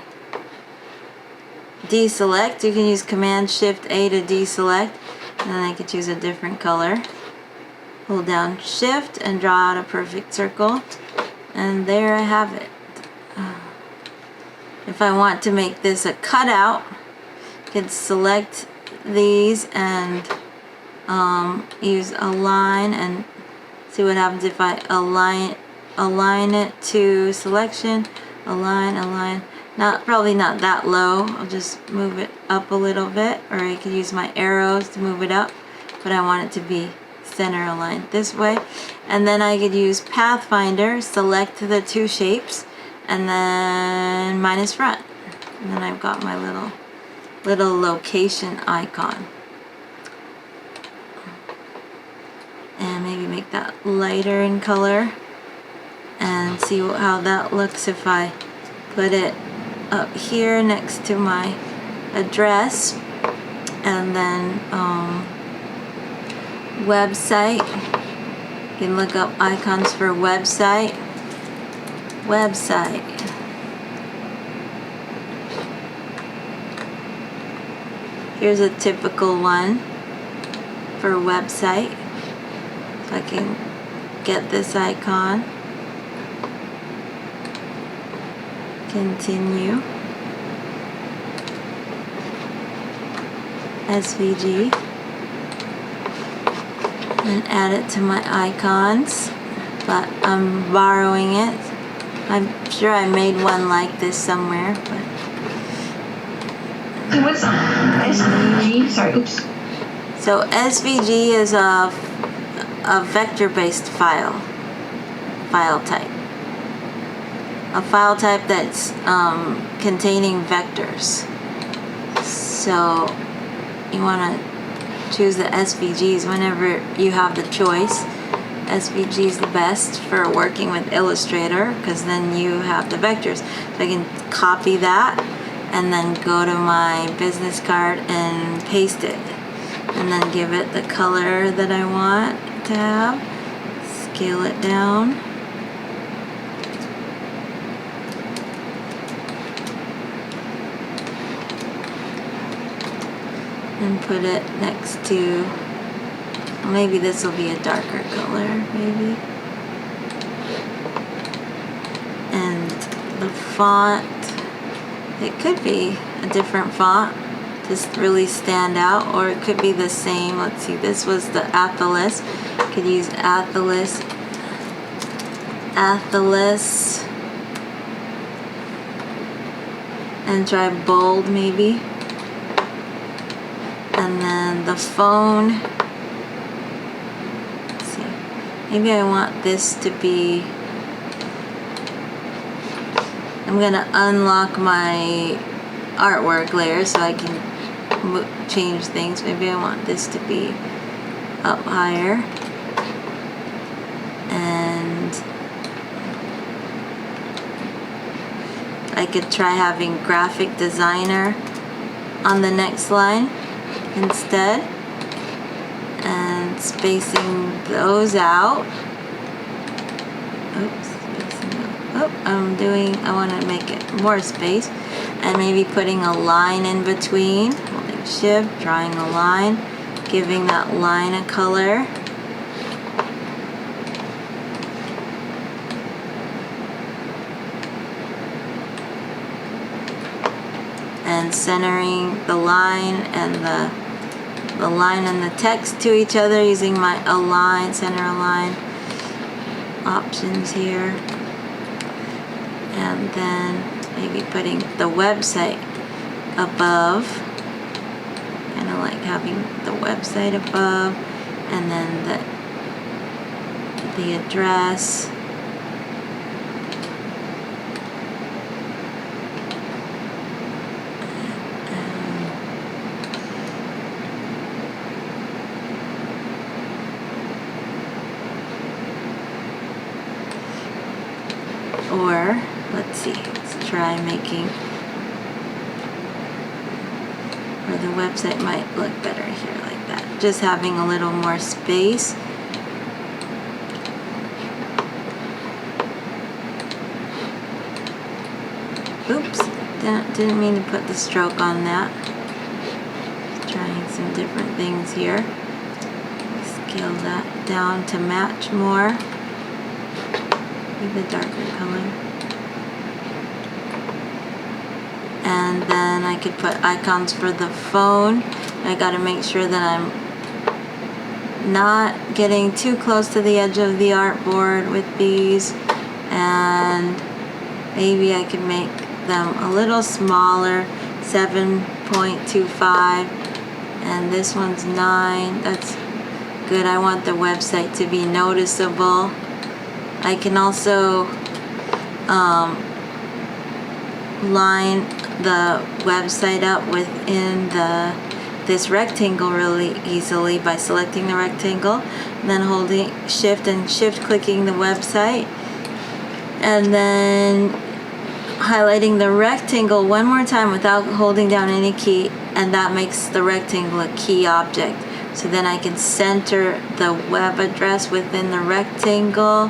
Speaker 1: deselect. You can use Command Shift A to deselect, and then I could choose a different color. Hold down Shift and draw out a perfect circle, and there I have it. If I want to make this a cutout, I can select these and use Align and see what happens if I align it to selection. Align. Probably not that low. I'll just move it up a little bit, or I could use my arrows to move it up, but I want it to be center aligned this way. And then I could use Pathfinder, select the two shapes, and then minus front. And then I've got my little location icon. And maybe make that lighter in color and see how that looks if I put it up here next to my address. And then website, you can look up icons for website. Here's a typical one for website. So I can get this icon, continue, SVG, and add it to my icons, but I'm borrowing it. I'm sure I made one like this somewhere, but
Speaker 5: So what's SVG? Sorry, oops.
Speaker 1: so SVG is a vector-based file type. A file type that's containing vectors. So you want to choose the SVGs whenever you have the choice. SVG is the best for working with Illustrator because then you have the vectors. So I can copy that and then go to my business card and paste it. And then give it the color that I want to have. Scale it down. And put it next to, well, maybe this will be a darker color, maybe. And the font, it could be a different font, just really stand out, or it could be the same. Let's see, this was the Athalis. Could use Athalis, and try bold maybe. And then the phone, let's see, maybe I want this to be, I'm gonna unlock my artwork layer so I can change things. Maybe I want this to be up higher, and I could try having graphic designer on the next line instead, and spacing those out. Oops, spacing out. Oh, I want to make it more space, and maybe putting a line in between, holding shift, drawing a line, giving that line a color. And centering the line and the line and the text to each other using my align, center align options here. And then maybe putting the website above, kind of like having the website above, and then the address. Or, let's see, let's try making, or the website might look better here like that. Just having a little more space. Oops, didn't mean to put the stroke on that. Trying some different things here. Scale that down to match more. The darker color, and then I could put icons for the phone. I got to make sure that I'm not getting too close to the edge of the artboard with these, and maybe I could make them a little smaller, 7.25, and this one's 9. That's good. I want the website to be noticeable. I can also line the website up within this rectangle really easily by selecting the rectangle, and then holding shift and shift clicking the website, and then highlighting the rectangle one more time without holding down any key, and that makes the rectangle a key object. So then I can center the web address within the rectangle,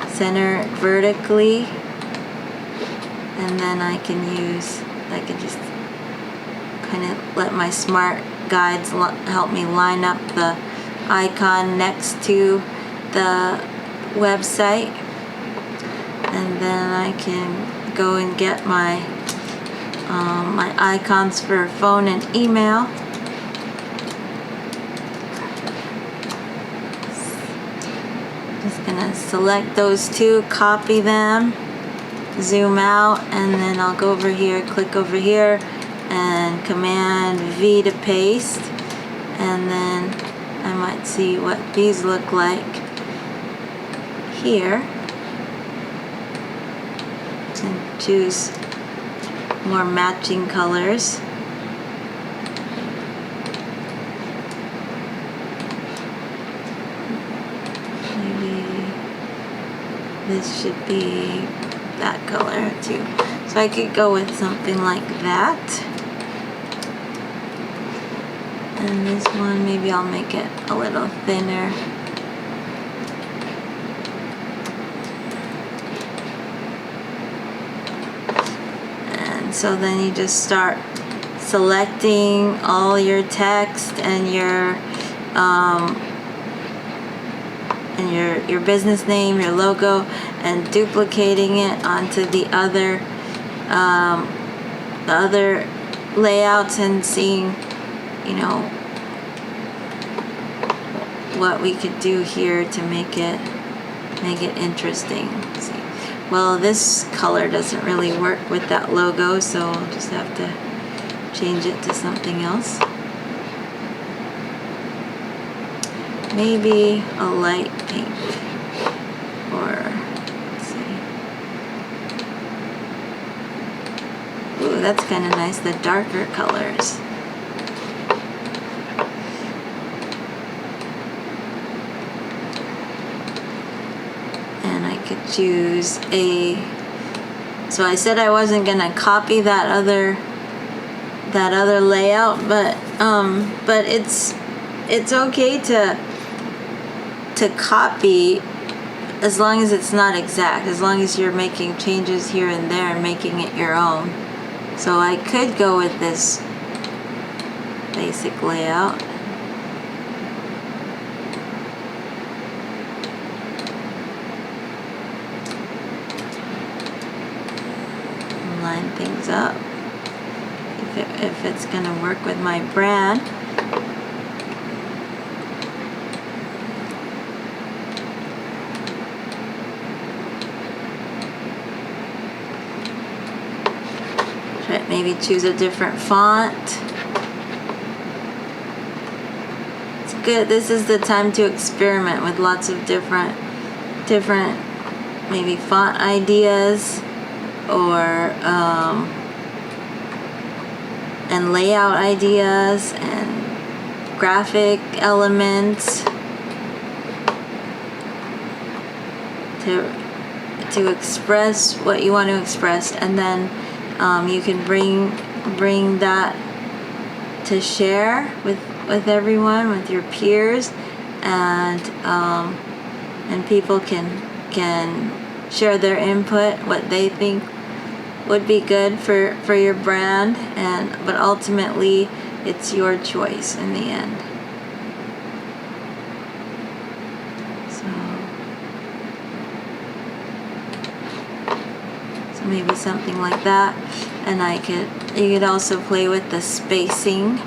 Speaker 1: center vertically, and then I can just kind of let my smart guides help me line up the icon next to the website, and then I can go and get my my icons for phone and email. Just gonna select those two, copy them, zoom out, and then I'll go over here, click over here, and Command V to paste, and then I might see what these look like here, and choose more matching colors. This should be that color too. So I could go with something like that. And this one, maybe I'll make it a little thinner. And so then you just start selecting all your text and your business name, your logo, and duplicating it onto the other layouts, and seeing, you know, what we could do here to make it interesting. Let's see. Well, this color doesn't really work with that logo, so I'll just have to change it to something else. Maybe a light pink, or let's see. Ooh, that's kind of nice, the darker colors. And I could choose So I said I wasn't gonna copy that other layout, but it's okay to copy as long as it's not exact, as long as you're making changes here and there and making it your own. So I could go with this basic layout. Line things up if it's gonna work with my brand. Maybe choose a different font. It's good. This is the time to experiment with lots of different maybe font ideas or and layout ideas and graphic elements to express what you want to express, and then you can bring that to share with everyone, with your peers, and people can share their input, what they think would be good for your brand, but ultimately it's your choice in the end. So maybe something like that, and you could also play with the spacing,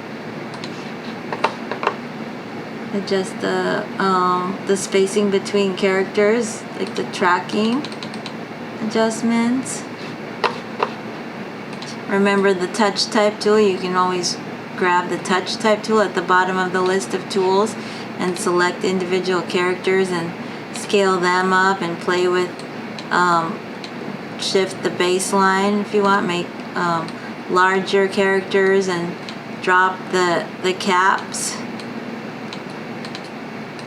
Speaker 1: adjust the spacing between characters, like the tracking adjustments. Remember the touch type tool, you can always grab the touch type tool at the bottom of the list of tools and select individual characters and scale them up and play with shift the baseline if you want, make larger characters and drop the caps,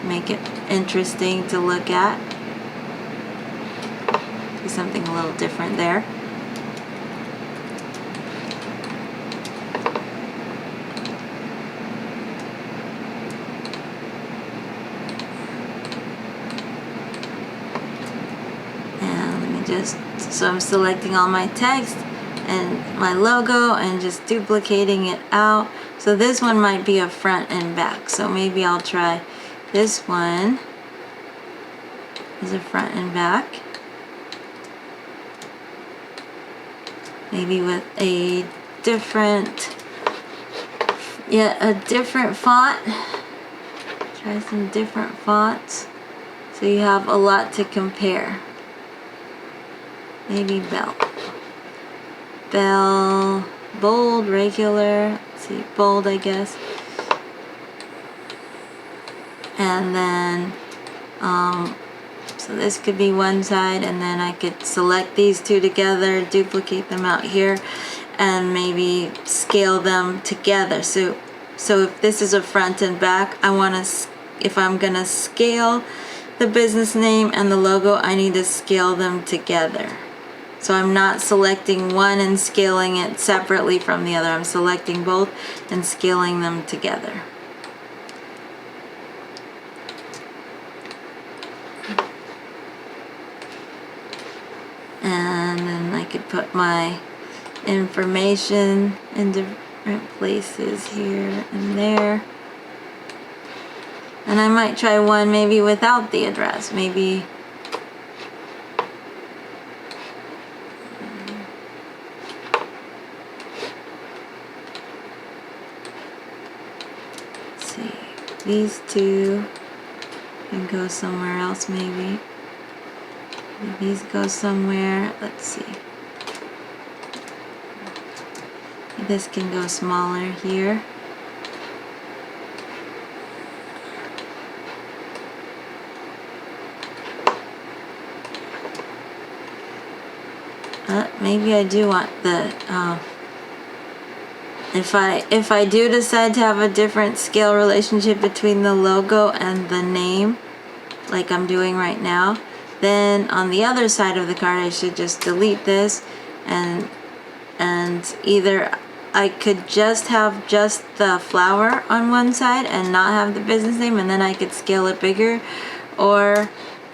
Speaker 1: make it interesting to look at. Do something a little different there. So I'm selecting all my text and my logo and just duplicating it out. So this one might be a front and back. So maybe I'll try this one as a front and back. Maybe with a different font. Try some different fonts so you have a lot to compare. Maybe Bell, bold, regular, let's see, bold I guess. And then, so this could be one side, and then I could select these two together, duplicate them out here, and maybe scale them together. So if this is a front and back, if I'm gonna scale the business name and the logo, I need to scale them together. So I'm not selecting one and scaling it separately from the other. I'm selecting both and scaling them together. And then I could put my information in different places here and there. And I might try one maybe without the address. Maybe these two can go somewhere else maybe. These go somewhere, let's see. This can go smaller here. Maybe I do want the if I do decide to have a different scale relationship between the logo and the name, like I'm doing right now, then on the other side of the card I should just delete this and either I could just have just the flower on one side and not have the business name, and then I could scale it bigger, or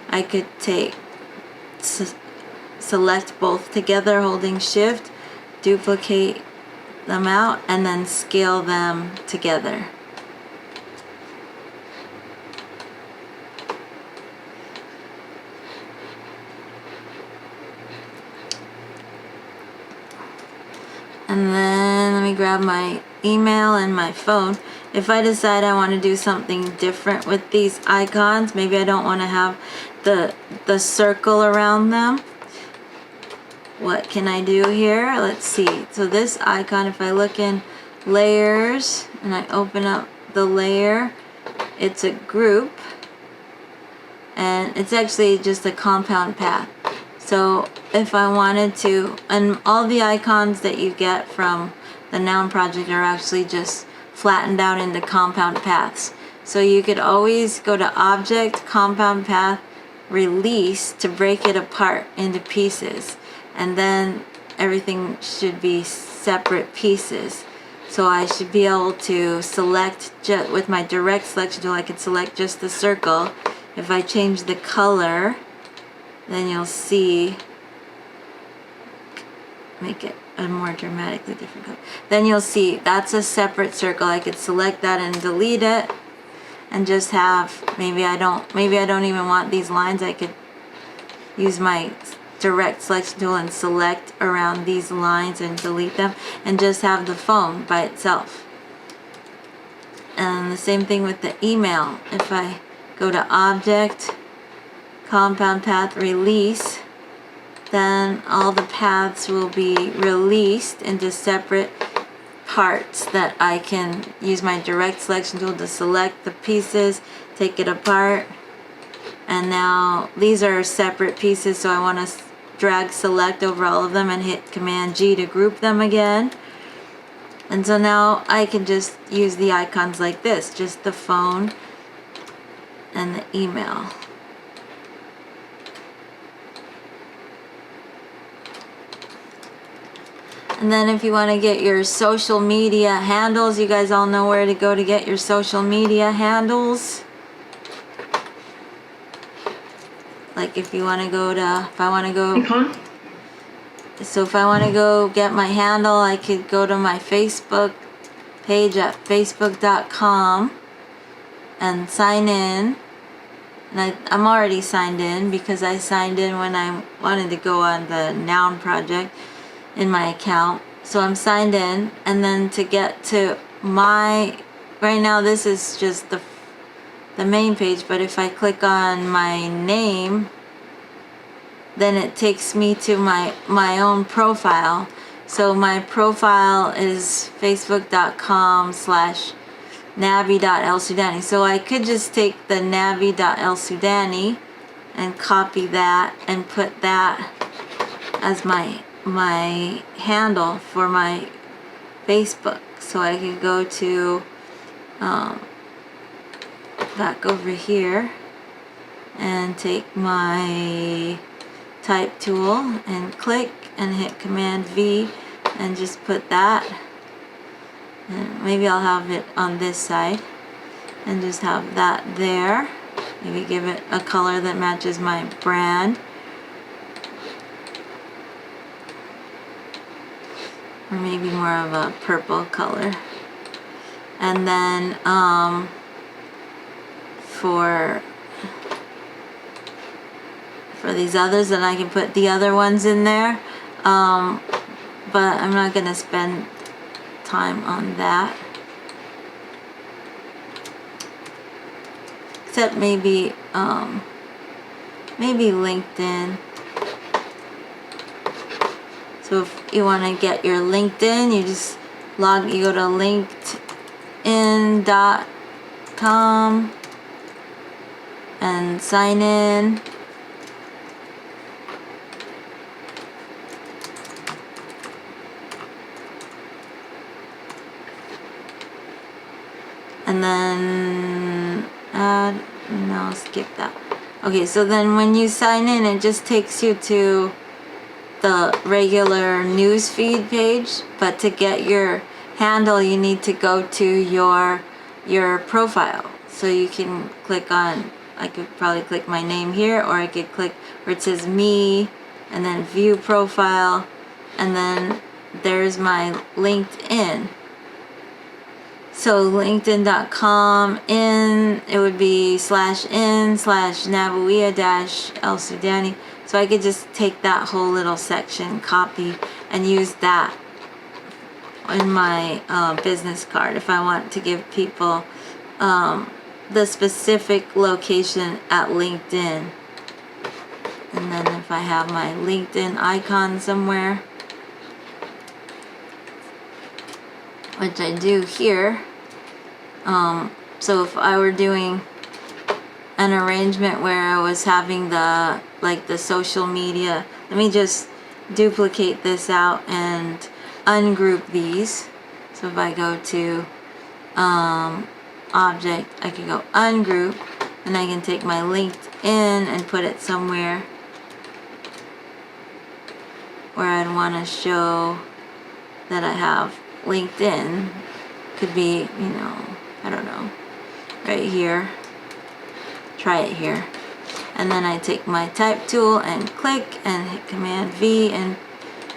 Speaker 1: I could select both together holding shift, duplicate them out, and then scale them together. And then let me grab my email and my phone. If I decide I want to do something different with these icons, maybe I don't want to have the circle around them. What can I do here? Let's see. So this icon, if I look in layers and I open up the layer, it's a group, and it's actually just a compound path. So if I wanted to, and all the icons that you get from the noun project are actually just flattened out into compound paths. So you could always go to object, compound path, release to break it apart into pieces. And then everything should be separate pieces. So I should be able to select, with my direct selection tool, I can select just the circle. If I change the color, then you'll see, make it a more dramatically different color. Then you'll see that's a separate circle. I could select that and delete it, and just have, maybe I don't even want these lines. I could use my direct selection tool and select around these lines and delete them, and just have the phone by itself. And the same thing with the email. If I go to object, compound path, release, then all the paths will be released into separate parts that I can use my direct selection tool to select the pieces, take it apart, and now these are separate pieces, so I want to drag select over all of them and hit Command G to group them again. And so now I can just use the icons like this, just the phone and the email. And then if you want to get your social media handles, you guys all know where to go to get your social media handles. Like if you want to go to, if I want to go, so if I want to go get my handle, I could go to my Facebook page at facebook.com and sign in. And I'm already signed in because I signed in when I wanted to go on the noun project in my account. So I'm signed in, and then to get to my, right now this is just the main page, but if I click on my name, then it takes me to my own profile. So my profile is facebook.com/nabi.el-Soudani. So I could just take the nabi.el-Soudani and copy that and put that as my handle for my Facebook. So I could go to back over here and take my type tool and click and hit Command V and just put that, and maybe I'll have it on this side and just have that there. Maybe give it a color that matches my brand, or maybe more of a purple color. And then for these others, then I can put the other ones in there, but I'm not gonna spend time on that, except maybe LinkedIn. So if you want to get your LinkedIn, you just you go to linkedin.com and sign in. And then add, no, I'll skip that. Okay, so then when you sign in, it just takes you to the regular news feed page, but to get your handle, you need to go to your profile. So you can click on, I could probably click my name here, or I could click where it says me, and then view profile, and then there's my LinkedIn. So linkedin.com, it would be /in/Nabuia-El-Soudani. So I could just take that whole little section, copy, and use that in my business card if I want to give people the specific location at LinkedIn. And then if I have my LinkedIn icon somewhere, which I do here, so if I were doing an arrangement where I was having the social media, let me just duplicate this out and ungroup these. So if I go to object, I can go ungroup, and I can take my LinkedIn and put it somewhere where I'd want to show that I have LinkedIn. Could be, I don't know, right here. Try it here. And then I take my type tool and click and hit Command V, and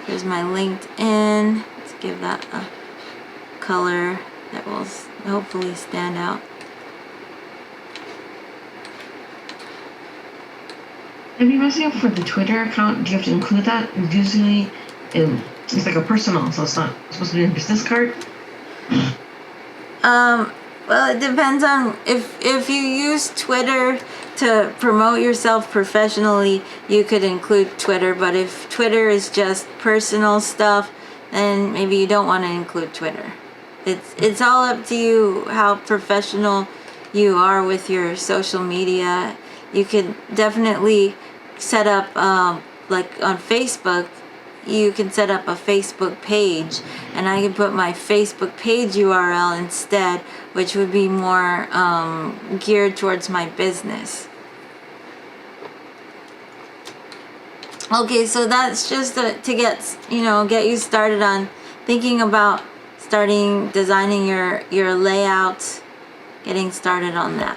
Speaker 1: here's my LinkedIn. Let's give that a color that will hopefully stand out.
Speaker 5: And you mentioned for the Twitter account, do you have to include that? Usually, it's like a personal, so it's not supposed to be a business card.
Speaker 1: Well, it depends on if you use Twitter to promote yourself professionally, you could include Twitter. But if Twitter is just personal stuff, then maybe you don't want to include Twitter. It's all up to you how professional you are with your social media. You could definitely set up, like on Facebook, you can set up a Facebook page, and I can put my Facebook page URL instead, which would be more geared towards my business. Okay, so that's just to get you started on thinking about designing your layouts, getting started on that.